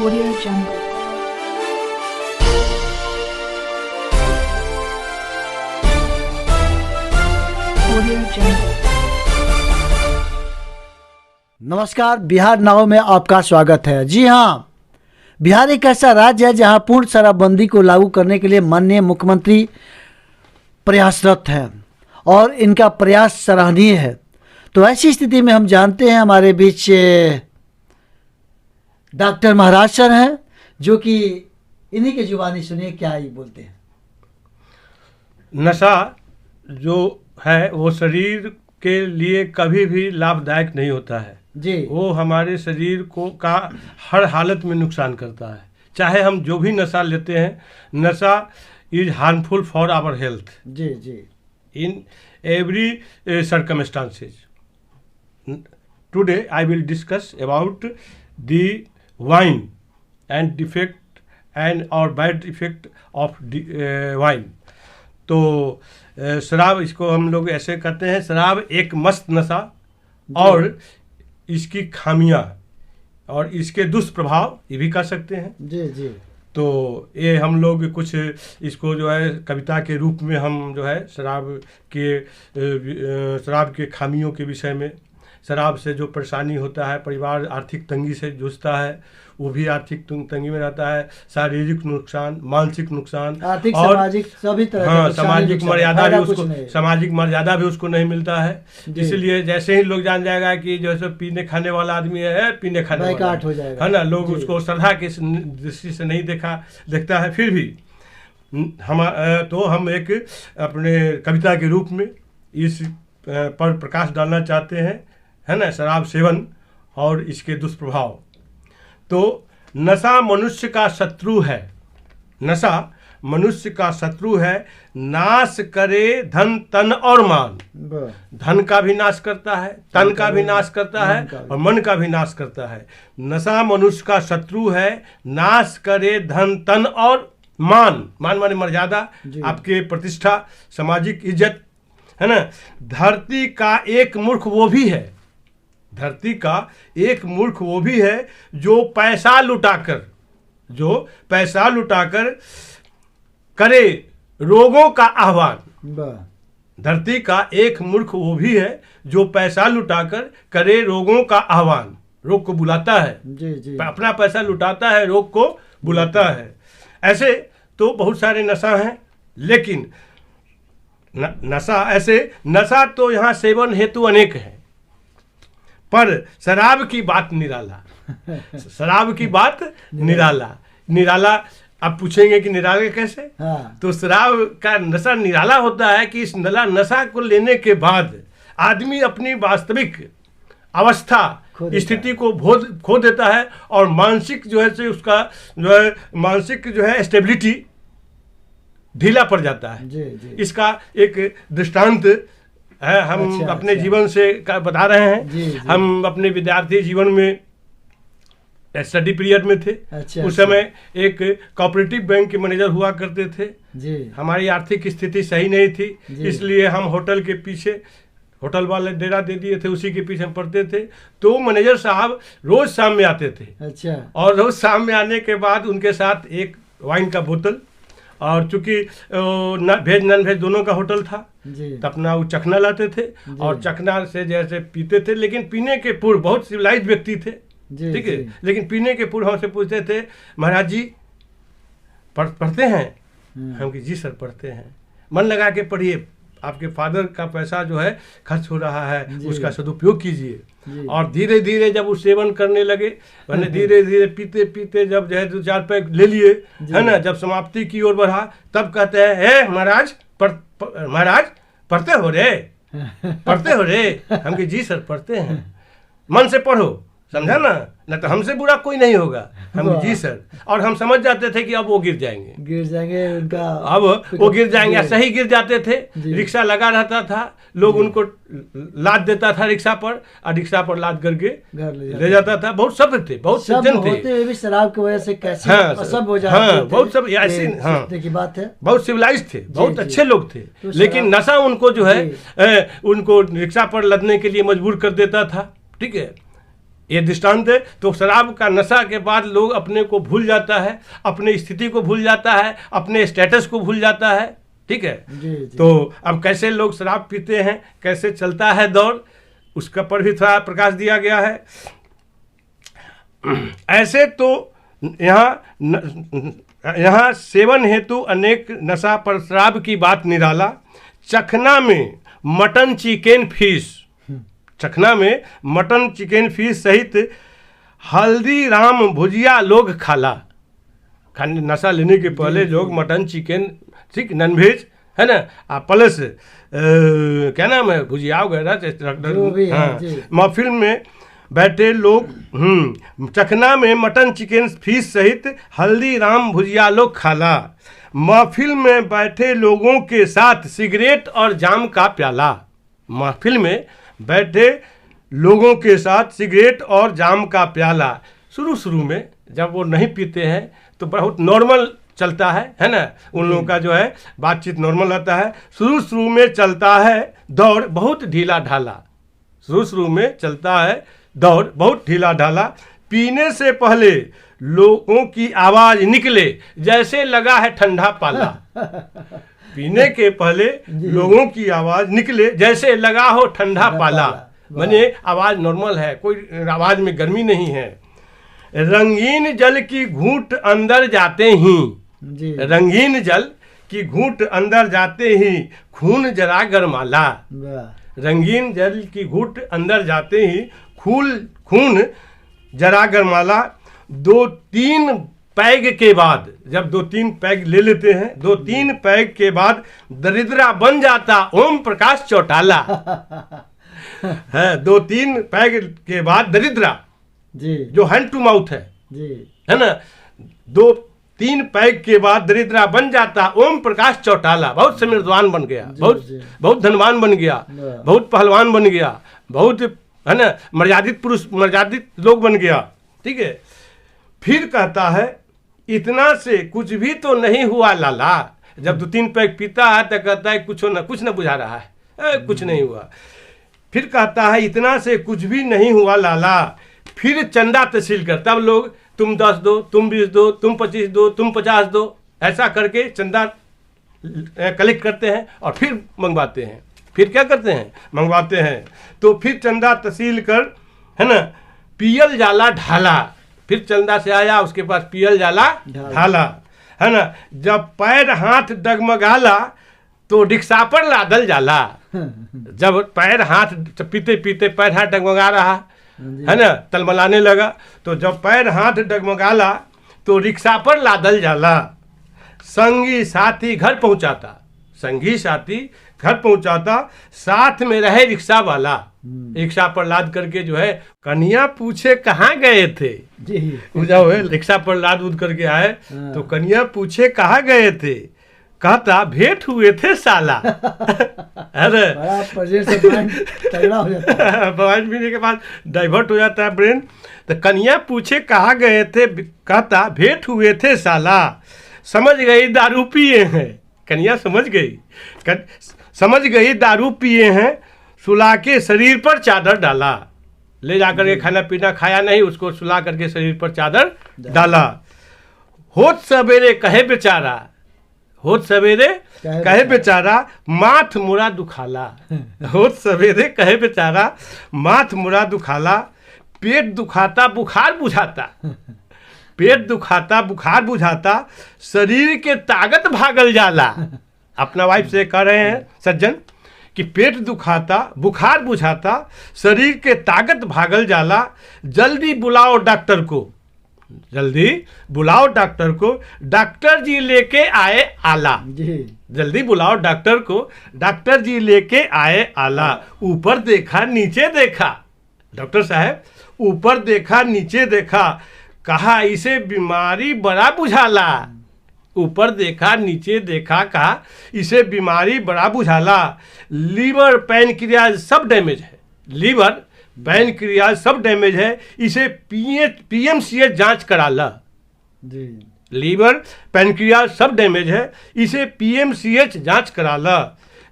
Audio Jungle. Audio Jungle. नमस्कार, Bihar now में आपका स्वागत है। जी हाँ, बिहार एक ऐसा राज्य है जहां पूर्ण शराबबंदी को लागू करने के लिए माननीय मुख्यमंत्री प्रयासरत हैं और इनका प्रयास सराहनीय है। तो ऐसी स्थिति में हम जानते हैं हमारे बीच डॉक्टर महाराज सर हैं, जो कि इन्हीं की जुबानी सुनिए क्या ही बोलते हैं। नशा जो है वो शरीर के लिए कभी भी लाभदायक नहीं होता है जी, वो हमारे शरीर को का हर हालत में नुकसान करता है। चाहे हम जो भी नशा लेते हैं, नशा is harmful for our health जी जी in every circumstances. Today I will discuss about the wine and defect and or bad effect of wine. तो शराब, इसको हम लोग ऐसे कहते हैं, शराब एक मस्त नशा और इसकी खामियां और इसके दुष्प्रभाव ये भी कह सकते हैं। जी जी। तो ये हम लोग कुछ इसको जो है कविता के रूप में हम जो है शराब के खामियों के विषय में, शराब से जो परेशानी होता है, परिवार आर्थिक तंगी से जूझता है, वो भी आर्थिक तंगी में रहता है, शारीरिक नुकसान, मानसिक नुकसान, आर्थिक, और सामाजिक सभी तरह हाँ, के सामाजिक मर्यादा भी उसको नहीं मिलता है। जी। इसलिए जैसे ही लोग जान जाएगा कि जैसे पीने खाने वाला आदमी है, पीने खाने वाला बैकाट हो जाएगा, है ना, लोग जी। उसको श्रद्धा की दृष्टि से नहीं देखता है। फिर भी हम एक अपने कविता के रूप में इस पर प्रकाश डालना चाहते हैं, है ना, शराब सेवन और इसके दुष्प्रभाव। तो नशा मनुष्य का शत्रु है, नशा मनुष्य का शत्रु है, नाश करे धन तन और मान। धन का भी नाश करता है, तन का भी नाश करता है और मन का भी नाश करता है। नशा मनुष्य का शत्रु है, नाश करे धन तन और मान। मान माने मर्यादा, आपके प्रतिष्ठा, सामाजिक इज्जत, है ना। धरती का एक मूर्ख वो भी है, धरती का एक मूर्ख वो भी है जो पैसा लुटाकर करे रोगों का आह्वान। धरती का एक मूर्ख वो भी है जो पैसा लुटाकर करे रोगों का आह्वान, रोग को बुलाता है। जी जी। अपना पैसा लुटाता है, रोग को बुलाता है। ऐसे तो बहुत सारे नशा हैं, लेकिन नशा तो यहाँ सेवन हेतु अनेक है, पर शराब की बात निराला। शराब की बात निराला। आप पूछेंगे कि निराला कैसे? हाँ। तो शराब का नशा निराला होता है कि इस नशा को लेने के बाद आदमी अपनी वास्तविक अवस्था, स्थिति को खो देता है और मानसिक जो है से उसका जो है मानसिक जो है स्टेबिलिटी ढीला पड़ जाता है। जी जी। इसका एक दृष्टांत है, हम अपने जीवन से बता रहे हैं। जी, जी। हम अपने विद्यार्थी जीवन में स्टडी पीरियड में थे। उस समय एक कोऑपरेटिव बैंक के मैनेजर हुआ करते थे जी। हमारी आर्थिक स्थिति सही नहीं थी, इसलिए हम होटल के पीछे, होटल वाले डेरा दे दिए थे, उसी के पीछे हम पढ़ते थे। तो मैनेजर साहब रोज शाम में आते थे। अच्छा। और रोज शाम में आने के बाद उनके साथ एक वाइन का बोतल, और चूंकि वेज नॉन वेज दोनों का होटल था, तो अपना वो चखना लाते थे और चखना से जैसे पीते थे। लेकिन पीने के पूर्व, बहुत सिविलाइज व्यक्ति थे, ठीक है, लेकिन पीने के पूर्व हमसे पूछते थे, महाराज जी पढ़ते हैं? हम कि जी सर पढ़ते हैं। मन लगा के पढ़िए, आपके फादर का पैसा जो है खर्च हो रहा है, उसका सदुपयोग कीजिए। और धीरे धीरे जब वो सेवन करने लगे, मैंने धीरे धीरे पीते पीते जब जो है 2-4 पैक ले लिए, है ना, जब समाप्ति की ओर बढ़ा, तब कहते हैं, हे महाराज महाराज पढ़ते हो रे? हम कि जी सर पढ़ते हैं। मन से पढ़ो, समझा ना, न तो हमसे बुरा कोई नहीं होगा। हम जी सर, और हम समझ जाते थे कि अब वो गिर जाएंगे उनका, अब वो गिर जाएंगे। सही गिर जाते थे। रिक्शा लगा रहता था, लोग उनको लाद देता था रिक्शा पर, और रिक्शा पर लाद करके ले जाता था। बहुत सभ्य थे, बहुत सज्जन थे। भी शराब की वजह से कैसे असभ्य हो जाते थे। बहुत सब ऐसी की बात है। बहुत सिविलाइज थे, बहुत अच्छे लोग थे, लेकिन नशा उनको जो है उनको रिक्शा पर लदने के लिए मजबूर कर देता था। ठीक है, ये दृष्टांत है। तो शराब का नशा के बाद लोग अपने को भूल जाता है, अपनी स्थिति को भूल जाता है, अपने स्टेटस को भूल जाता है। ठीक है जी, जी। तो अब कैसे लोग शराब पीते हैं, कैसे चलता है दौर, उसका पर भी थोड़ा प्रकाश दिया गया है। ऐसे तो यहाँ सेवन हेतु अनेक नशा पर शराब की बात निराला। चखना में मटन चिकन फिश, चखना में मटन चिकन फिश सहित हल्दीराम भुजिया लोग खाला। खाने नशा लेने के पहले लोग मटन चिकन, ठीक, नॉनवेज है ना, प्लस क्या नाम है, भुजिया वगैरह। हाँ, महफिल में बैठे लोग चखना में मटन चिकन फिश सहित हल्दीराम भुजिया लोग खाला। महफिल में बैठे लोगों के साथ सिगरेट और जाम का प्याला। महफिल में बैठे लोगों के साथ सिगरेट और जाम का प्याला। शुरू में जब वो नहीं पीते हैं तो बहुत नॉर्मल चलता है ना, उन लोगों का जो है बातचीत नॉर्मल रहता है। शुरू में चलता है दौड़ बहुत ढीला ढाला। शुरू में चलता है दौड़ बहुत ढीला ढाला। पीने से पहले लोगों की आवाज निकले जैसे लगा है ठंडा पाला। पीने के पहले लोगों की आवाज निकले जैसे लगा हो ठंडा पाला। माने आवाज नॉर्मल है, कोई आवाज में गर्मी नहीं है। रंगीन जल की घूंट अंदर जाते ही, रंगीन जल की घूंट अंदर जाते ही खून जरा गरमाला। रंगीन जल की घूंट अंदर जाते ही खून जरा गरमाला। 2-3 पैग के बाद, जब 2-3 पैग ले लेते हैं, 2-3 पैग के बाद दरिद्रा बन जाता ओम प्रकाश चौटाला। है 2-3 पैग के बाद दरिद्रा जी, जो हैंड टू माउथ है जी, है ना, 2-3 पैग के बाद दरिद्रा बन जाता ओम प्रकाश चौटाला। बहुत समृद्धवान बन गया, बहुत धनवान बन गया, बहुत पहलवान बन गया, बहुत है ना मर्यादित पुरुष, मर्यादित लोग बन गया। ठीक है, फिर कहता है इतना से कुछ भी तो नहीं हुआ लाला। जब 2-3 पैग पीता है तो कहता है कुछ न बुझा रहा है, कुछ नहीं हुआ। फिर कहता है इतना से कुछ भी नहीं हुआ लाला। फिर चंदा तहसील कर, तब लोग तुम 10 दो, तुम 20 दो, तुम 25 दो, तुम 50 दो, ऐसा करके चंदा कलेक्ट करते हैं और फिर मंगवाते हैं। फिर क्या करते हैं, मंगवाते हैं। तो फिर चंदा तहसील कर, है ना, पियल जाला ढाला। फिर चंदा से आया, उसके पास पियल जाला ढाला, है ना। जब पैर हाथ डगमगाला तो रिक्शा पर लादल जाला। जब पैर हाथ पीते पीते पैर हाथ डगमगा रहा है ना, तलमलाने लगा, तो जब पैर हाथ डगमगाला तो रिक्शा पर लादल जाला। संगी साथी घर पहुंचाता, संगी साथी घर पहुंचाता, साथ में रहे रिक्शा वाला। रिक्शा पर लाद करके जो है, कन्या पूछे कहाँ गए थे जी, जब रिक्शा पर लाद उद करके आए तो कन्या पूछे कहाँ गए थे, कहता भेंट हुए थे साला। अरे तगड़ा हो जाता है, बवाल पीने के बाद डाइवर्ट हो जाता है ब्रेन। तो कन्या पूछे कहाँ गए थे, कहता भेंट हुए थे साला। समझ गई दारू पिए हैं, कन्या समझ गई दारू पिए हैं, सुला के शरीर पर चादर डाला। ले जाकर के खाना पीना खाया नहीं, उसको सुला करके शरीर पर चादर डाला। होत सवेरे कहे बेचारा, होत सवेरे कहे बेचारा माथ मुरा दुखाला। होत सवेरे कहे बेचारा माथ मुरा दुखाला। पेट दुखाता बुखार बुझाता, पेट दुखाता बुखार बुझाता, शरीर के ताकत भागल जाला। अपना वाइफ से कह रहे हैं सज्जन कि पेट दुखाता बुखार बुझाता, शरीर के ताकत भागल जाला। जल्दी बुलाओ डॉक्टर को, जल्दी बुलाओ डॉक्टर को, डॉक्टर जी लेके आए आला। जल्दी बुलाओ डॉक्टर को, डॉक्टर जी लेके आए आला। ऊपर देखा नीचे देखा, डॉक्टर साहब ऊपर देखा नीचे देखा, कहा इसे बीमारी बड़ा बुझाला। ऊपर देखा नीचे देखा, कहा इसे बीमारी बड़ा बुझाला। लीवर पैनक्रियाज सब डैमेज है, लीवर पैनक्रियाज सब डैमेज है, इसे पीएमसीएच जांच कराला। लीवर पैनक्रियाज सब डैमेज है, इसे पीएमसीएच जांच कराला।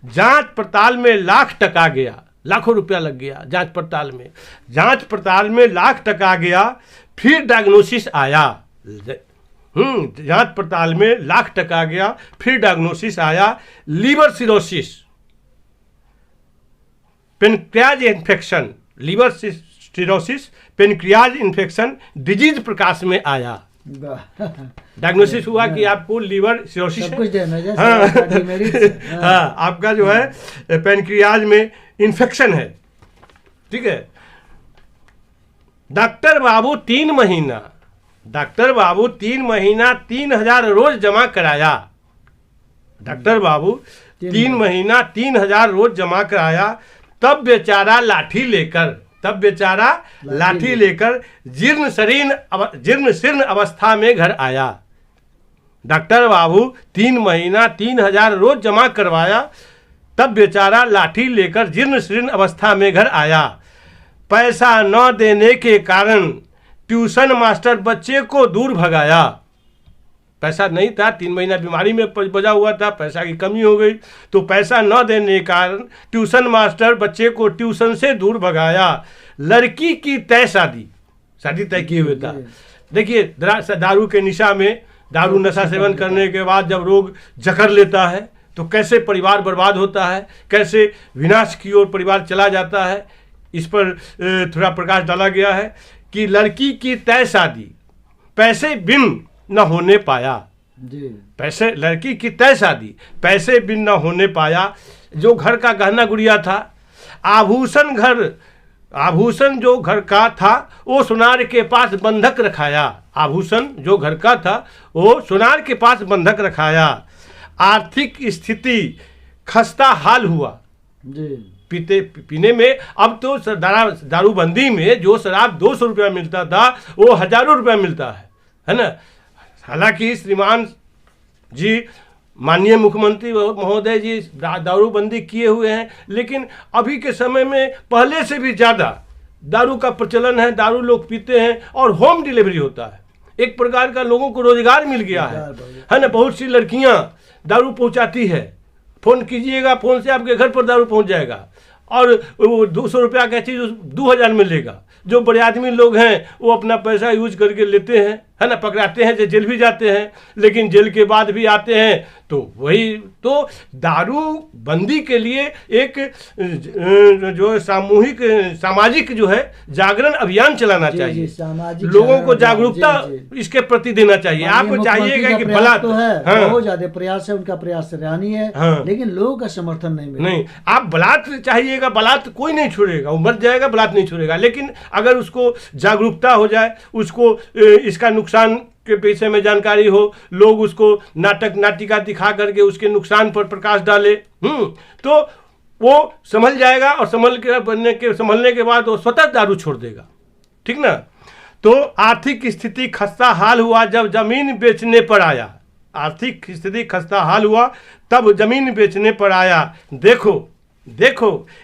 जांच पड़ताल में लाख टका गया, लाखों रुपया लग गया जांच पड़ताल में, जांच पड़ताल में लाख टका गया, फिर डायग्नोसिस आया। जांच पड़ताल में लाख टका गया, फिर डायग्नोसिस आया liver cirrhosis, pancreas infection, liver cirrhosis pancreas infection disease प्रकाश में आया। डायग्नोसिस हुआ कि आपको लीवर सिरोसिस है, कुछ हाँ, आपका जो है पेनक्रियाज में इन्फेक्शन है, ठीक है। डॉक्टर बाबू 3 महीना 3,000 रोज जमा कराया। डॉक्टर बाबू 3 महीना 3,000 रोज जमा कराया, तब बेचारा लाठी लेकर जीर्ण शीर्ण अवस्था में घर आया। डॉक्टर बाबू 3 महीना 3,000 रोज जमा करवाया, तब बेचारा लाठी लेकर जीर्ण शीर्ण अवस्था में घर आया। पैसा न देने के कारण ट्यूशन मास्टर बच्चे को दूर भगाया। पैसा नहीं था, 3 महीना बीमारी में बजा हुआ था, पैसा की कमी हो गई, तो पैसा न देने के कारण ट्यूशन मास्टर बच्चे को ट्यूशन से दूर भगाया। लड़की की तय शादी तय किए हुए था। देखिए, दारू के निशा में, दारू नशा सेवन करने के बाद जब रोग जकड़ लेता है तो कैसे परिवार बर्बाद होता है, कैसे विनाश की ओर परिवार चला जाता है, इस पर थोड़ा प्रकाश डाला गया है कि लड़की की तय शादी पैसे बिन न होने पाया जी। लड़की की तय शादी पैसे बिन न होने पाया। जो घर का गहना गुड़िया था, आभूषण जो घर का था वो सुनार के पास बंधक रखाया। आभूषण जो घर का था वो सुनार के पास बंधक रखाया। आर्थिक स्थिति खस्ता हाल हुआ जी। पीने में, अब तो दारूबंदी में जो शराब 200 रुपया मिलता था वो हजारों रुपया मिलता है ना। हालांकि श्रीमान जी, माननीय मुख्यमंत्री महोदय जी दारूबंदी किए हुए हैं, लेकिन अभी के समय में पहले से भी ज़्यादा दारू का प्रचलन है, दारू लोग पीते हैं और होम डिलीवरी होता है। एक प्रकार का लोगों को रोजगार मिल गया है ना। बहुत सी लड़कियां दारू पहुंचाती है, फ़ोन कीजिएगा, फ़ोन से आपके घर पर दारू पहुंच जाएगा और वो 200 रुपया का चीज़ 2,000 में लेगा। जो बड़े आदमी लोग हैं वो अपना पैसा यूज करके लेते हैं, है ना, पकड़ाते हैं, जेल भी जाते हैं, लेकिन जेल के बाद भी आते हैं। तो वही तो दारू बंदी के लिए एक जो सामाजिक जो है जागरण अभियान चलाना चाहिए। लोगों को जागरूकता इसके प्रति देना चाहिए। आपको चाहिएगा कि बलात् तो है, बहुत ज्यादा प्रयास है, उनका प्रयास सराहनीय है, हाँ। लेकिन लोगों का समर्थन नहीं। आप बलात् चाहिएगा, बलात् कोई नहीं छोड़ेगा, वो मर जाएगा, बलात् नहीं छोड़ेगा। लेकिन अगर उसको जागरूकता हो जाए, उसको इसका नुकसान के पीछे में जानकारी हो, लोग उसको नाटक नाटिका दिखा करके उसके नुकसान पर प्रकाश डाले, तो वो समझ जाएगा और संभलने के बाद वो स्वतः दारू छोड़ देगा, ठीक ना। तो आर्थिक स्थिति खस्ता हाल हुआ जब जमीन बेचने पर आया। आर्थिक स्थिति खस्ता हाल हुआ तब जमीन बेचने पर आया। देखो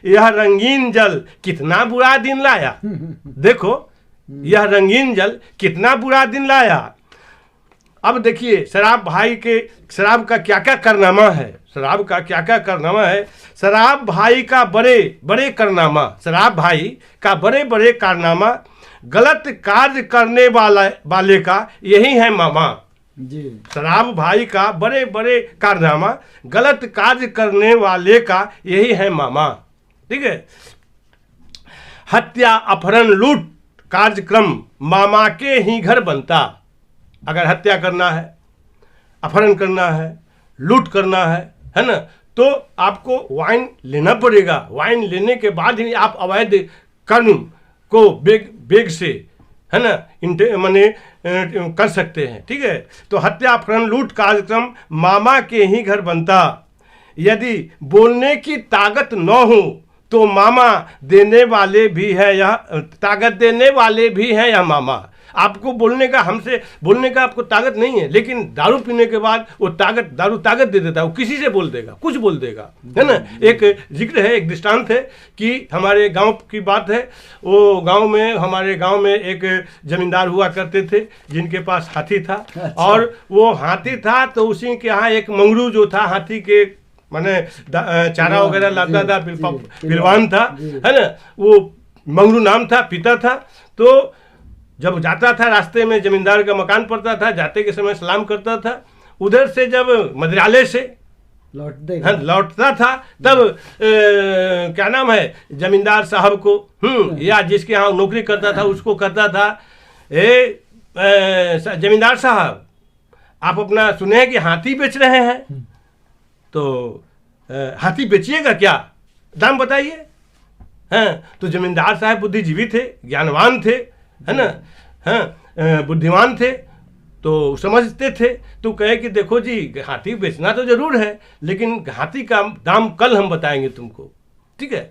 यह रंगीन जल कितना बुरा दिन लाया। देखो यह रंगीन जल कितना बुरा दिन लाया। अब देखिए शराब का क्या क्या कारनामा है। शराब भाई का बड़े कारनामा, गलत कार्य करने वाले का यही है मामा जी। शराब भाई का बड़े कारनामा, गलत कार्य करने वाले का यही है मामा, ठीक है। हत्या अपहरण लूट कार्यक्रम मामा के ही घर बनता। अगर हत्या करना है, अपहरण करना है, लूट करना है ना, तो आपको वाइन लेना पड़ेगा। वाइन लेने के बाद ही आप अवैध कर्म को बेग से, है ना, माने कर सकते हैं, ठीक है। तो हत्या अपहरण लूट कार्यक्रम मामा के ही घर बनता। यदि बोलने की ताकत न हो तो मामा देने वाले भी है, यह ताकत देने वाले भी हैं यह मामा। आपको बोलने का आपको ताकत नहीं है, लेकिन दारू पीने के बाद वो दारू ताकत दे देता है। वो किसी से बोल देगा, कुछ बोल देगा, है ना। एक जिक्र है, एक दृष्टांत है कि हमारे गांव की बात है। वो हमारे गांव में एक जमींदार हुआ करते थे जिनके पास हाथी था। अच्छा। और वो हाथी था तो उसी के यहाँ एक मंगरू जो था, हाथी के माने चारा वगैरह लाता था, पिलवान था, है ना, वो मंगरू नाम था, पिता था। तो जब जाता था रास्ते में जमींदार का मकान पड़ता था, जाते के समय सलाम करता था। उधर से जब मंदिरालय से लौटता था तब क्या नाम है, जमींदार साहब को या जिसके यहाँ नौकरी करता था उसको कहता था, जमींदार साहब आप अपना सुने हैं कि हाथी बेच रहे हैं, तो हाथी बेचिएगा क्या, दाम बताइए। हाँ, तो जमींदार साहब बुद्धिजीवी थे, ज्ञानवान थे, है ना, हाँ, बुद्धिमान थे, तो समझते थे। तो कहे कि देखो जी, हाथी बेचना तो जरूर है, लेकिन हाथी का दाम कल हम बताएंगे तुमको, ठीक है।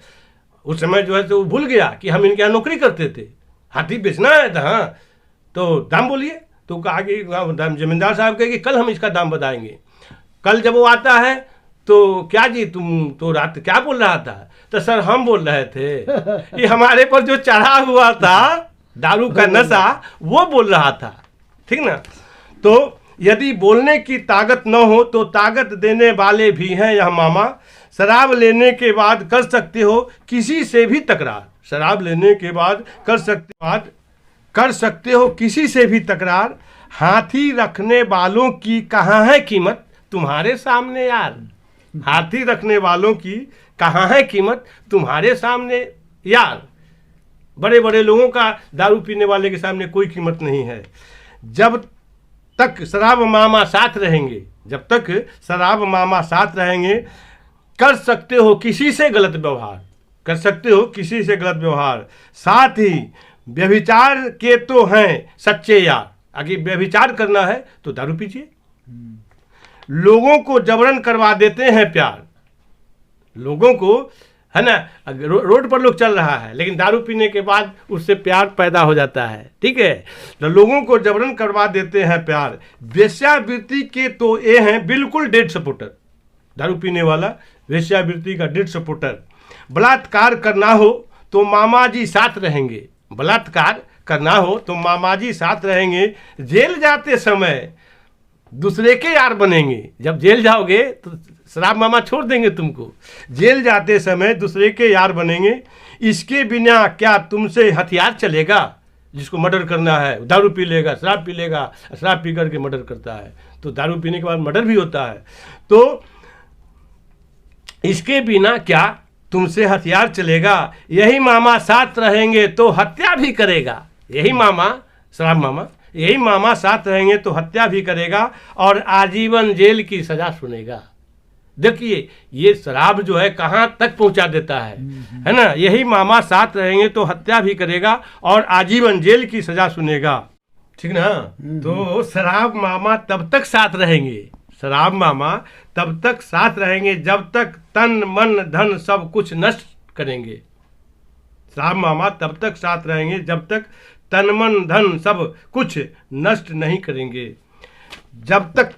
उस समय जो है तो वो भूल गया कि हम इनके यहाँ नौकरी करते थे, हाथी बेचना है तो हाँ, तो दाम बोलिए। तो कहा कि जमींदार साहब कहे कि कल हम इसका दाम बताएंगे। कल जब वो आता है तो क्या जी, तुम तो रात क्या बोल रहा था? तो सर हम बोल रहे थे कि हमारे पर जो चढ़ा हुआ था दारू का नशा, वो बोल रहा था, ठीक ना। तो यदि बोलने की ताकत न हो तो ताकत देने वाले भी हैं यह मामा। शराब लेने के बाद कर सकते हो किसी से भी तकरार, शराब लेने के बाद कर सकते हो किसी से भी तकरार। हाथी रखने वालों की कहाँ है कीमत तुम्हारे सामने यार, हाथी रखने वालों की कहाँ है कीमत तुम्हारे सामने यार। बड़े बड़े लोगों का दारू पीने वाले के सामने कोई कीमत नहीं है। जब तक शराब मामा साथ रहेंगे, जब तक शराब मामा साथ रहेंगे, कर सकते हो किसी से गलत व्यवहार, कर सकते हो किसी से गलत व्यवहार। साथ ही व्यभिचार के तो हैं सच्चे यार, आगे व्यभिचार करना है तो दारू पीजिए। लोगों को जबरन करवा देते हैं प्यार, लोगों को, है ना, रोड पर लोग चल रहा है लेकिन दारू पीने के बाद उससे प्यार पैदा हो जाता है, ठीक है। तो लोगों को जबरन करवा देते हैं प्यार। वेश्यावृत्ति के तो ये हैं बिल्कुल डेड सपोर्टर, दारू पीने वाला वेश्यावृत्ति का डेड सपोर्टर। बलात्कार करना हो तो मामा जी साथ रहेंगे, बलात्कार करना हो तो मामा जी साथ रहेंगे। जेल जाते समय दूसरे के यार बनेंगे, जब जेल जाओगे तो शराब मामा छोड़ देंगे तुमको, जेल जाते समय दूसरे के यार बनेंगे। इसके बिना क्या तुमसे हथियार चलेगा, जिसको मर्डर करना है दारू पी लेगा, शराब पी लेगा, शराब पी करके मर्डर करता है, तो दारू पीने के बाद मर्डर भी होता है। तो इसके बिना क्या तुमसे हथियार चलेगा, यही मामा साथ रहेंगे तो हत्या भी करेगा, यही मामा, शराब मामा, यही मामा साथ रहेंगे तो हत्या भी करेगा और आजीवन जेल की सजा सुनेगा। देखिए ये शराब जो है कहाँ तक पहुंचा देता है ना। यही मामा साथ रहेंगे तो हत्या भी करेगा और आजीवन जेल की सजा सुनेगा, ठीक ना। तो शराब मामा तब तक साथ रहेंगे, शराब मामा तब तक साथ रहेंगे जब तक तन मन धन सब कुछ नष्ट करेंगे। शराब मामा तब तक साथ रहेंगे जब तक तन मन धन सब कुछ नष्ट नहीं करेंगे। जब तक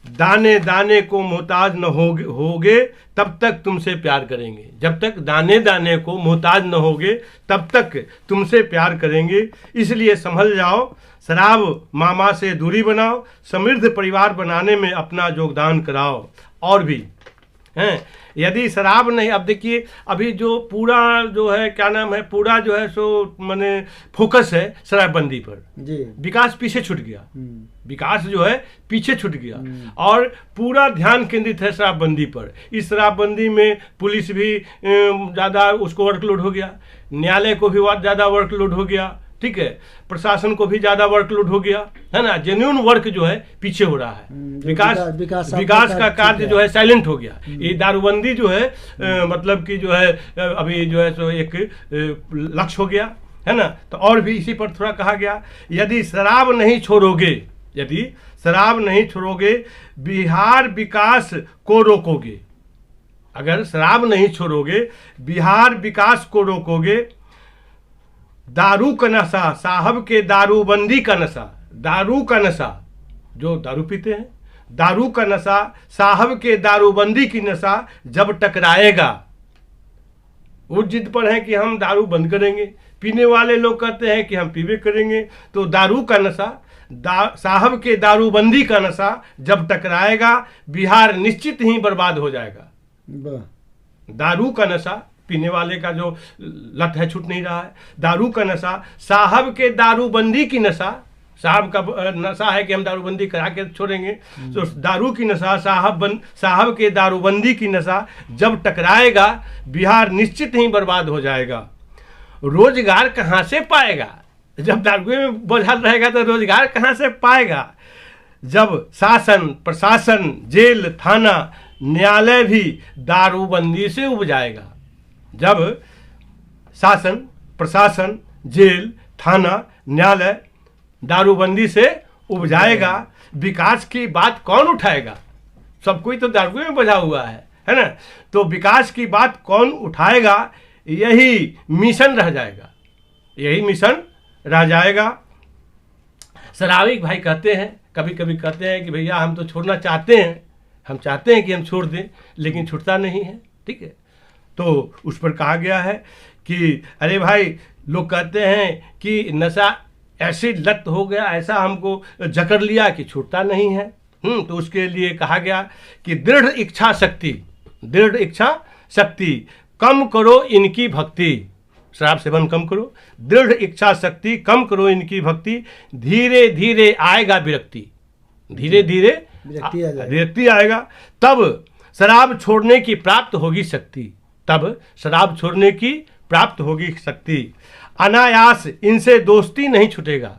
दाने दाने को मोहताज न होगे तब तक तुमसे प्यार करेंगे, जब तक दाने दाने को मोहताज न होगे तब तक तुमसे प्यार करेंगे। इसलिए संभल जाओ, शराब मामा से दूरी बनाओ, समृद्ध परिवार बनाने में अपना योगदान कराओ। और भी हैं, यदि शराब नहीं, अब देखिए अभी जो पूरा जो है क्या नाम है, पूरा जो है सो माने फोकस है शराबबंदी पर जी। विकास पीछे छूट गया, विकास जो है पीछे छूट गया और पूरा ध्यान केंद्रित है शराबबंदी पर। इस शराबबंदी में पुलिस भी ज़्यादा उसको वर्कलोड हो गया, न्यायालय को भी ज़्यादा वर्कलोड हो गया, ठीक है, प्रशासन को भी ज़्यादा वर्कलोड हो गया, है ना। जेन्युइन वर्क जो है पीछे हो रहा है, विकास का कार्य जो है साइलेंट हो गया। ये दारूबंदी जो है मतलब कि जो है अभी जो है सो एक लक्ष्य हो गया, है ना। तो और भी इसी पर थोड़ा कहा गया, यदि शराब नहीं छोड़ोगे, यदि शराब नहीं छोड़ोगे बिहार विकास को रोकोगे। अगर शराब नहीं छोड़ोगे बिहार विकास को रोकोगे। दारू का नशा, साहब के दारूबंदी का नशा, दारू का नशा जो दारू पीते हैं, दारू का नशा साहब के दारूबंदी की नशा जब टकराएगा, वो जिद पर है कि हम दारू बंद करेंगे, पीने वाले लोग कहते हैं कि हम पीवे करेंगे। तो दारू का नशा, साहब के दारूबंदी का नशा जब टकराएगा बिहार निश्चित ही बर्बाद हो जाएगा, दारू का नशा, पीने वाले का जो लत है छूट नहीं रहा है, दारू का नशा, साहब के दारूबंदी की नशा, साहब का नशा है कि हम दारूबंदी करा के छोड़ेंगे, तो दारू की नशा, साहब के दारूबंदी की नशा जब टकराएगा बिहार निश्चित ही बर्बाद हो जाएगा। रोजगार कहाँ से पाएगा? जब दारू में बोझल रहेगा तो रोजगार कहाँ से पाएगा? जब शासन, प्रशासन, जेल, थाना, न्यायालय भी दारूबंदी से उब जाएगा, जब शासन, प्रशासन, जेल, थाना, न्यायालय दारूबंदी से उब जाएगा, विकास की बात कौन उठाएगा? सब कोई तो दारू में बजा हुआ है ना? तो विकास की बात कौन उठाएगा? यही मिशन रह जाएगा, यही मिशन रह जाएगा। शराबी भाई कहते हैं, कभी कभी कहते हैं कि भैया हम तो छोड़ना चाहते हैं, हम चाहते हैं कि हम छोड़ दें, लेकिन छूटता नहीं है। ठीक है, तो उस पर कहा गया है कि अरे भाई, लोग कहते हैं कि नशा ऐसी लत हो गया, ऐसा हमको जकड़ लिया कि छूटता नहीं है। तो उसके लिए कहा गया कि दृढ़ इच्छा शक्ति कम करो इनकी भक्ति, शराब सेवन कम करो, दृढ़ इच्छा शक्ति कम करो इनकी भक्ति, धीरे धीरे आएगा विरक्ति, धीरे धीरे विरक्ति आएगा, तब शराब छोड़ने की प्राप्त होगी शक्ति, तब शराब छोड़ने की प्राप्त होगी शक्ति। अनायास इनसे दोस्ती नहीं छूटेगा,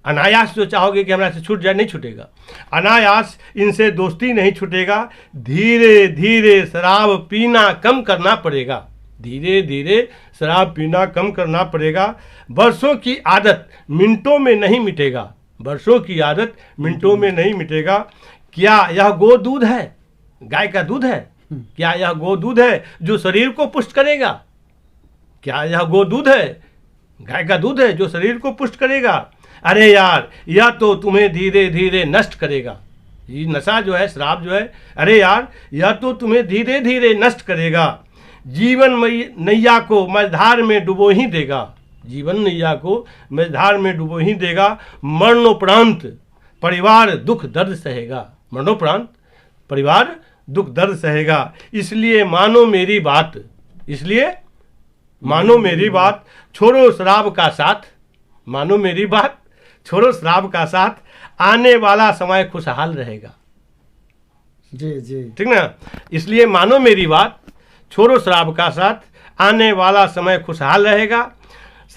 अनायास जो चाहोगे कि हमारे से छूट जाए, नहीं छूटेगा। अनायास इनसे दोस्ती नहीं छूटेगा, धीरे धीरे शराब पीना कम करना पड़ेगा, धीरे धीरे शराब पीना कम करना पड़ेगा। बरसों की आदत मिनटों में नहीं मिटेगा, बरसों की आदत मिनटों में नहीं मिटेगा। क्या यह गो दूध है, गाय का दूध है? क्या यह गो दूध है जो शरीर को पुष्ट करेगा? क्या यह गो दूध है, गाय का दूध है जो शरीर को पुष्ट करेगा? अरे यार, यह तो तुम्हें धीरे धीरे नष्ट करेगा, ये नशा जो है, शराब जो है, अरे यार यह तो तुम्हें धीरे धीरे नष्ट करेगा। जीवन नैया को मझधार में डुबो ही देगा, जीवन नैया को मझधार में डुबो ही देगा। मरणोपरांत परिवार दुख दर्द सहेगा, मरणोपरांत परिवार दुख दर्द सहेगा। इसलिए मानो मेरी बात, इसलिए मानो मेरी बात, छोड़ो शराब का साथ, मानो मेरी बात, छोड़ो शराब का साथ, आने वाला समय खुशहाल रहेगा। जी जी, ठीक ना? इसलिए मानो मेरी बात, छोड़ो शराब का साथ, आने वाला समय खुशहाल रहेगा।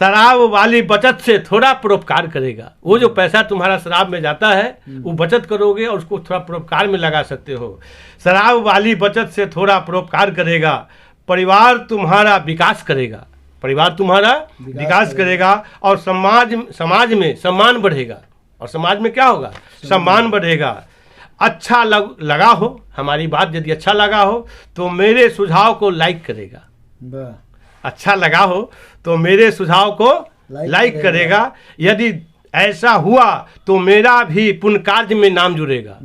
शराब वाली बचत से थोड़ा परोपकार करेगा, वो जो पैसा तुम्हारा शराब में जाता है वो बचत करोगे और उसको थोड़ा परोपकार में लगा सकते हो। शराब वाली बचत से थोड़ा परोपकार करेगा, परिवार तुम्हारा विकास करेगा, परिवार तुम्हारा विकास करेगा और समाज में सम्मान बढ़ेगा। और समाज में क्या होगा? सम्मान बढ़ेगा। अच्छा लगा हो, हमारी बात यदि अच्छा लगा हो तो मेरे सुझाव को लाइक करेगा, अच्छा लगा हो तो मेरे सुझाव को लाइक करेगा। यदि ऐसा हुआ तो मेरा भी पुण्य कार्य में नाम जुड़ेगा,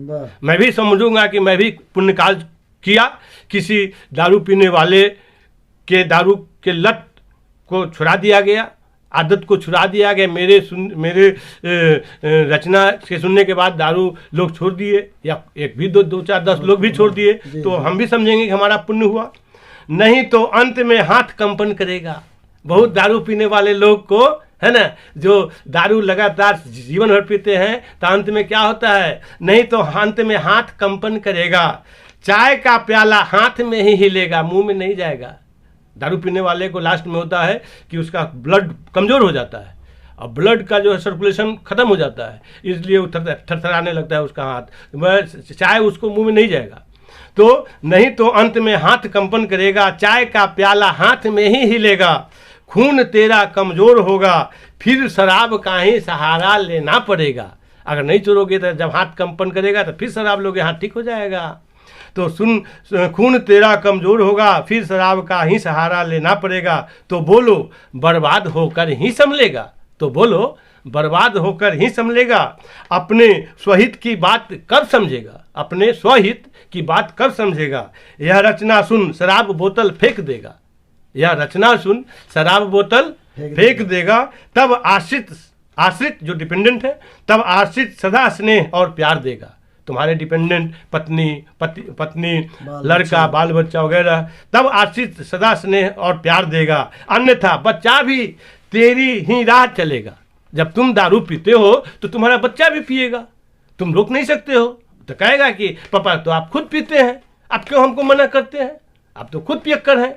मैं भी समझूंगा कि मैं भी पुण्य कार्य किया, किसी दारू पीने वाले के दारू के लत को छुड़ा दिया गया, आदत को छुड़ा दिया गया। मेरे रचना के सुनने के बाद दारू लोग छोड़ दिए, या एक भी दो चार 10 लोग भी छोड़ दिए, तो हम भी समझेंगे कि हमारा पुण्य हुआ। नहीं तो अंत में हाथ कंपन करेगा। बहुत दारू पीने वाले लोग को, है ना, जो दारू लगातार जीवन भर पीते हैं, तो अंत में क्या होता है? नहीं तो अंत में हाथ कंपन करेगा। चाय का प्याला हाथ में ही हिलेगा, मुंह में नहीं जाएगा। दारू पीने वाले को लास्ट में होता है कि उसका ब्लड कमज़ोर हो जाता है और ब्लड का जो है सर्कुलेशन ख़त्म हो जाता है, इसलिए वो थरथराने लगता है उसका हाथ, चाय उसको मुंह में नहीं जाएगा। तो नहीं तो अंत में हाथ कंपन करेगा, चाय का प्याला हाथ में ही हिलेगा, खून तेरा कमज़ोर होगा, फिर शराब का ही सहारा लेना पड़ेगा। अगर नहीं छोड़ोगे तो जब हाथ कंपन करेगा तो फिर शराब लोगे, हाथ ठीक हो जाएगा। तो सुन, खून तेरा कमज़ोर होगा, फिर शराब का ही सहारा लेना पड़ेगा। तो बोलो बर्बाद होकर ही संभलेगा, तो बोलो बर्बाद होकर ही संभलेगा। अपने स्वहित की बात कब समझेगा, अपने स्वहित की बात कब समझेगा। यह रचना सुन शराब बोतल फेंक देगा, यह रचना सुन शराब बोतल फेंक देगा। तब आश्रित जो डिपेंडेंट है, तब आश्रित सदा स्नेह और प्यार देगा, तुम्हारे डिपेंडेंट पत्नी पत्नी बाल लड़का बाल बच्चा वगैरह, तब आश्रित सदा स्नेह और प्यार देगा, अन्यथा बच्चा भी तेरी ही राह चलेगा। जब तुम दारू पीते हो तो तुम्हारा बच्चा भी पिएगा, तुम रोक नहीं सकते हो। तो कहेगा कि पापा तो आप खुद पीते हैं, आप क्यों हमको मना करते हैं, आप तो खुद पियक्कर हैं।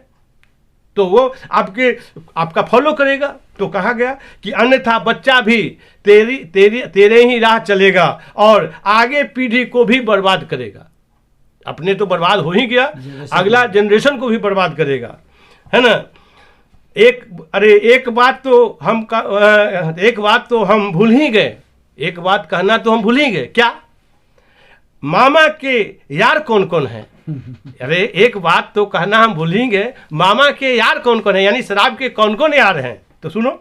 तो वो आपका फॉलो करेगा। तो कहा गया कि अन्यथा बच्चा भी तेरे ही राह चलेगा और आगे पीढ़ी को भी बर्बाद करेगा। अपने तो बर्बाद हो ही गया, अगला जनरेशन को भी बर्बाद करेगा, है ना। एक बात तो हम भूल ही गए, एक बात कहना तो हम भूल ही गए, क्या? मामा के यार कौन कौन है? अरे एक बात तो कहना हम भूल ही गए, मामा के यार कौन कौन है, यानी शराब के कौन कौन यार हैं। तो सुनो,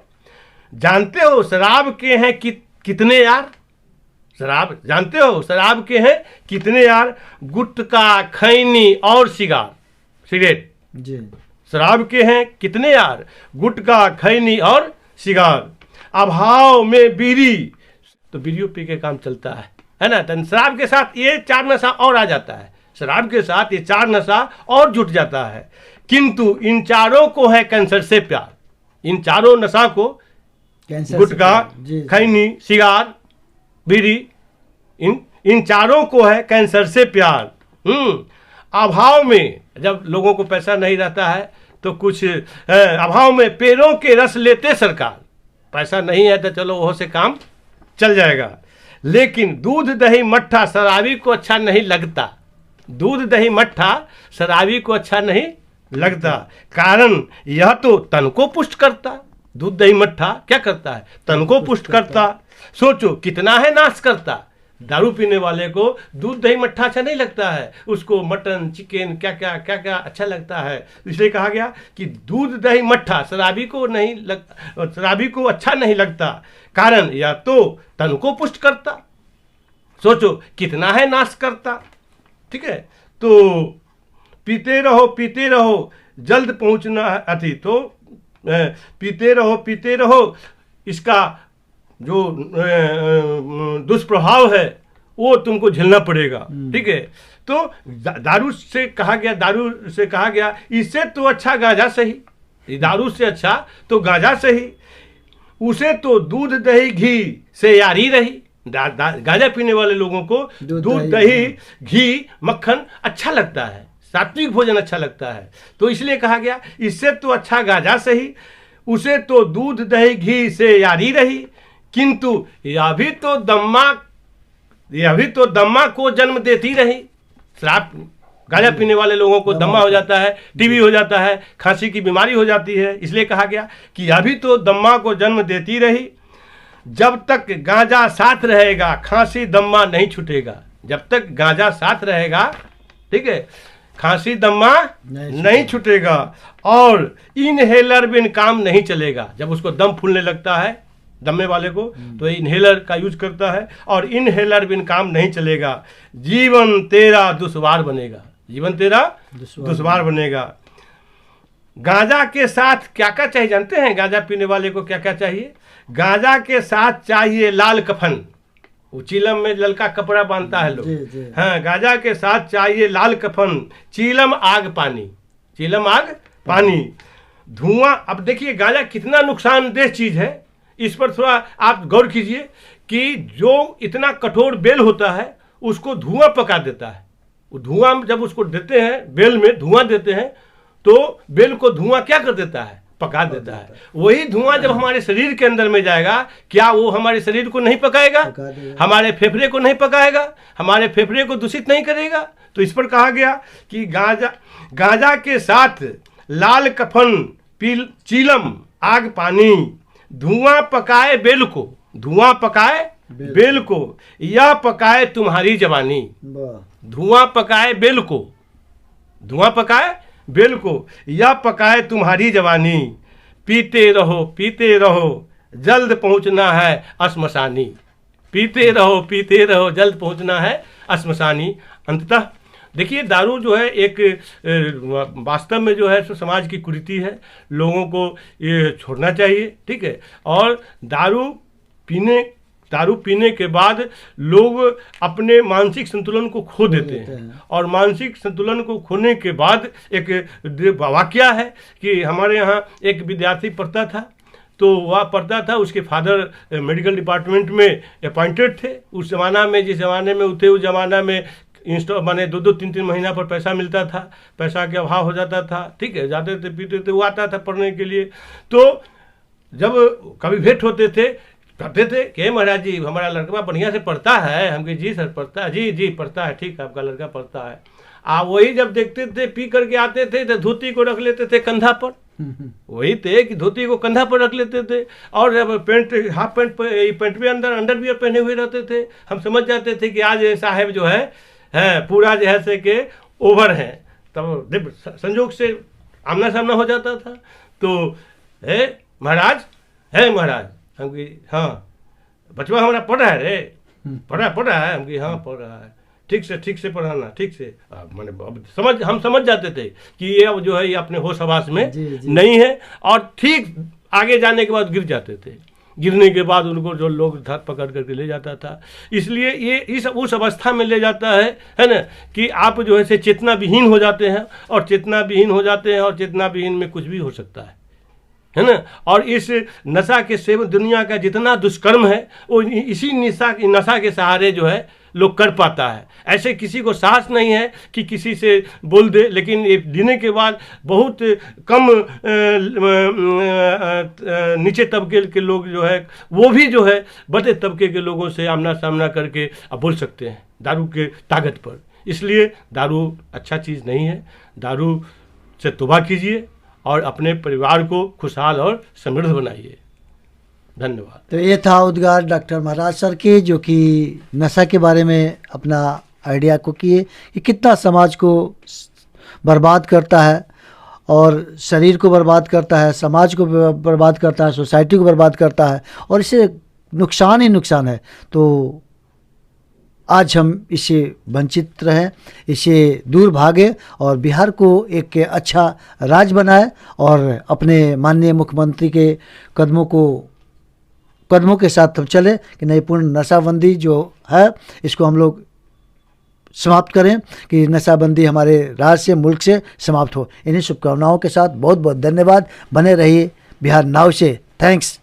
जानते हो शराब के हैं कितने यार? शराब जानते हो शराब के हैं कितने यार? गुटखा, खैनी और सिगरेट जी। शराब के हैं कितने यार? गुटखा, खैनी और सिगार। अभाव में बीड़ी, तो बीड़ियों पी के काम चलता है ना। तो शराब के साथ ये 4 नशा और आ जाता है, शराब के साथ ये 4 नशा और जुट जाता है। किंतु इन चारों को है कैंसर से प्यार, इन चारों नशा को, गुटखा, खैनी, सिगार, बीड़ी, इन चारों को है कैंसर से प्यार। अभाव में, जब लोगों को पैसा नहीं रहता है तो कुछ अभाव में पेड़ों के रस लेते सरकार, पैसा नहीं है तो चलो वो से काम चल जाएगा। लेकिन दूध दही मट्ठा शराबी को अच्छा नहीं लगता, दूध दही मट्ठा शराबी को अच्छा नहीं लगता, कारण यह तो तन को पुष्ट करता। दूध दही मट्ठा क्या करता है? तन को पुष्ट करता। सोचो कितना है नाश करता। दारू पीने वाले को दूध दही मट्ठा अच्छा नहीं लगता है, उसको मटन चिकन क्या क्या अच्छा लगता है। इसलिए कहा गया कि दूध दही मट्ठा शराबी को अच्छा नहीं लगता, कारण या तो तन को पुष्ट करता, सोचो कितना है नाश करता। ठीक है, तो पीते रहो जल्द पहुंचना अति, तो पीते रहो इसका जो दुष्प्रभाव है वो तुमको झेलना पड़ेगा। ठीक है, तो दारू से कहा गया इससे तो अच्छा गांजा सही, दारू से अच्छा तो गांजा सही, उसे तो दूध दही घी से यारी रही। गांजा पीने वाले लोगों को दूध दही घी मक्खन अच्छा लगता है, सात्विक भोजन अच्छा लगता है। तो इसलिए कहा गया इससे तो अच्छा गांजा सही, उसे तो दूध दही घी से यारी रही, किंतु यह भी तो दम्मा को जन्म देती रही। शराब गांजा पीने वाले लोगों को दम्मा हो जाता है, टीबी हो जाता है, खांसी की बीमारी हो जाती है। इसलिए कहा गया कि यह भी तो दम्मा को जन्म देती रही। जब तक गांजा साथ रहेगा खांसी दम्मा नहीं छूटेगा, जब तक गांजा साथ रहेगा, ठीक है, खांसी दम्मा नहीं छूटेगा। और इनहेलर बिन काम नहीं चलेगा। जब उसको दम फूलने लगता है दम्मे वाले को, तो इनहेलर का यूज करता है, और इनहेलर बिन काम नहीं चलेगा। जीवन तेरा दुश्वार बनेगा, जीवन तेरा दुश्वार बनेगा। गांजा के साथ क्या क्या चाहिए जानते हैं? गांजा पीने वाले को क्या क्या चाहिए? गांजा के साथ चाहिए लाल कफन, वो चीलम में ललका कपड़ा बांधता है लोग। हाँ, गांजा के साथ चाहिए लाल कफन, चीलम आग पानी, चीलम आग पानी, धुआं। अब देखिए गांजा कितना नुकसानदेह चीज है, इस पर थोड़ा आप गौर कीजिए कि जो इतना कठोर बेल होता है उसको धुआं पका देता है। वो धुआं जब उसको देते हैं, बेल में धुआं देते हैं, तो बेल को धुआं क्या कर देता है? पका देता है। वही धुआं जब हमारे शरीर के अंदर में जाएगा, क्या वो हमारे शरीर को नहीं पकाएगा? हमारे फेफड़े को नहीं पकाएगा? हमारे फेफड़े को दूषित नहीं करेगा? तो इस पर कहा गया कि गांजा के साथ लाल कफन, चीलम आग पानी, धुआं पकाए बेल को, धुआं पकाए बेल को, या पकाए तुम्हारी जवानी। धुआं पकाए बेल को, धुआं पकाए बेल को, या पकाए तुम्हारी जवानी। पीते रहो जल्द पहुंचना है श्मशानी। पीते रहो जल्द पहुंचना है श्मशानी। अंततः देखिए दारू जो है एक वास्तव में जो है सो समाज की कुरीति है, लोगों को ये छोड़ना चाहिए। ठीक है, और दारू पीने दारू पीने के बाद लोग अपने मानसिक संतुलन को खो देते हैं। और मानसिक संतुलन को खोने के बाद एक वाकया है कि हमारे यहाँ एक विद्यार्थी पढ़ता था, तो वह पढ़ता था, उसके फादर मेडिकल डिपार्टमेंट में अपॉइंटेड थे। उस ज़माना में, जिस ज़माने में थे, उस ज़माना में माने 2-2 3-3 महीना पर पैसा मिलता था, पैसा के अभाव हो जाता था, ठीक है, जाते थे पीते थे, वो आता था पढ़ने के लिए। तो जब कभी भेंट होते थे, कहते थे कि महाराज जी हमारा लड़का बढ़िया से पढ़ता है। हम कहे जी सर पढ़ता है, जी जी पढ़ता है, ठीक है आपका लड़का पढ़ता है। वही जब देखते थे पी करके आते थे तो धोती को रख लेते थे कंधा पर, वही थे कि धोती को कंधा पर रख लेते थे, और जब पैंट हाफ पैंट पैंट में अंडरवियर पहने हुए रहते थे। हम समझ जाते थे कि आज साहब जो है पूरा जैसे के ओवर है। तब संजोग से आमना सामना हो जाता था। तो है महाराज, है महाराज, हम कि हाँ बचवा हमारा पढ़ रहा है रे, पढ़ रहा है, हम कि हाँ पढ़ रहा है, ठीक से पढ़ाना, ठीक से। मैंने हम समझ जाते थे कि ये अब जो है ये अपने होश हवास में नहीं है, और ठीक आगे जाने के बाद गिर जाते थे। गिरने के बाद उनको जो लोग धर पकड़ करके ले जाता था। इसलिए ये इस उस अवस्था में ले जाता है ना, कि आप जो है चेतना विहीन हो जाते हैं, और चेतना विहीन हो जाते हैं, और चेतना विहीन में कुछ भी हो सकता है ना। और इस नशा के सेवन, दुनिया का जितना दुष्कर्म है वो इसी नशा के सहारे जो है लोग कर पाता है। ऐसे किसी को साहस नहीं है कि किसी से बोल दे, लेकिन ये देने के बाद बहुत कम नीचे तबके के लोग जो है वो भी जो है बड़े तबके के लोगों से आमना सामना करके अब बोल सकते हैं दारू के ताकत पर। इसलिए दारू अच्छा चीज़ नहीं है। दारू से तौबा कीजिए और अपने परिवार को खुशहाल और समृद्ध बनाइए। धन्यवाद। तो ये था उद्गार डॉक्टर महाराज सर के, जो कि नशा के बारे में अपना आइडिया को किए कि कितना समाज को बर्बाद करता है, और शरीर को बर्बाद करता है, समाज को बर्बाद करता है, सोसाइटी को बर्बाद करता है, और इससे नुकसान ही नुकसान है। तो आज हम इससे वंचित रहें, इससे दूर भागे और बिहार को एक अच्छा राज्य बनाए, और अपने माननीय मुख्यमंत्री के कदमों के साथ हम चले कि नहीं, पूर्ण नशाबंदी जो है इसको हम लोग समाप्त करें, कि नशाबंदी हमारे राज्य से, मुल्क से समाप्त हो। इन्हीं शुभकामनाओं के साथ बहुत बहुत धन्यवाद। बने रहिए बिहार नाउ से। थैंक्स।